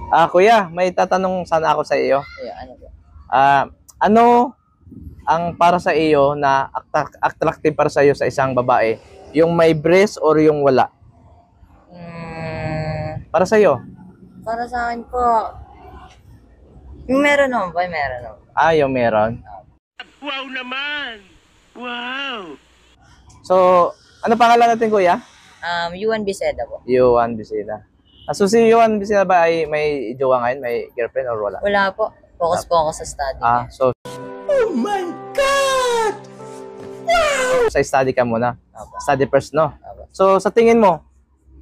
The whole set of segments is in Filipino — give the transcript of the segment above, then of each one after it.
Kuya, may tatanong sana ako sa iyo. Yeah, ano po? Ano ang para sa iyo na attractive para sa iyo sa isang babae? Yung may breast or yung wala? Para sa iyo? Para sa akin po, yung meron naman po, meron naman. Yung meron. Wow naman! Wow! So, ano pangalan natin, kuya? Yuan Biseda po. Yuan Bisida. So, si Yuan Bisida ba ay may jowa ngayon? May girlfriend or wala? Wala po. Focus po ako sa study. So, Oh my God! Wow! sa study ka muna. Opo. Study first, no? Opo. So, sa tingin mo,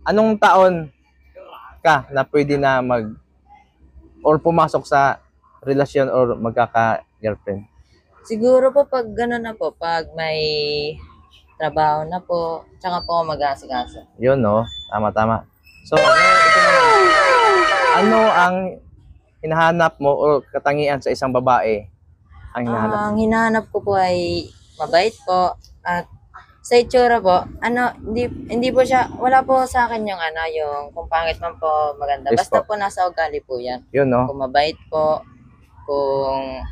anong taon ka na pwede na or pumasok sa relasyon or magkaka-girlfriend? Siguro po pag gano'n na po, pag may trabaho na po, tsaka po ako mag-aasikaso. Yun, no? Tama. So, ito naman. Ano ang hinahanap mo o katangian sa isang babae? Ang hinahanap mo? Ang hinahanap ko po ay mabait po at sa itsura po, hindi po siya, wala po sa akin yung yung kung pangit man po, maganda. Yes Basta po. po nasa ugali po yan. Yun, no? Kung mabait po, kung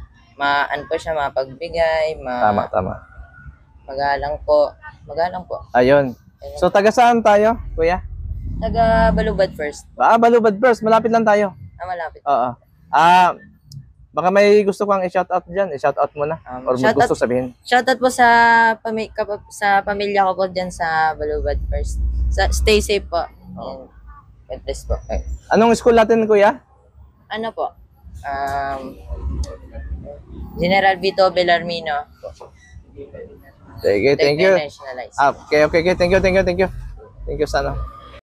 po siya mapagbigay, Tama. magalang po. Ayun. So, taga saan tayo, kuya? Taga Balubad first. Balubad first. Malapit lang tayo. Malapit. Oo. Baka may gusto kang i-shoutout dyan. I-shoutout mo na. Or may gusto sabihin. Shoutout po sa pamilya ko po dyan sa Balubad first. Stay safe po. And God bless po. Anong school natin, kuya? Ano po? General Vito Bellarmino. Sige, thank you. Internationalized. Okay. Thank you. Thank you sana.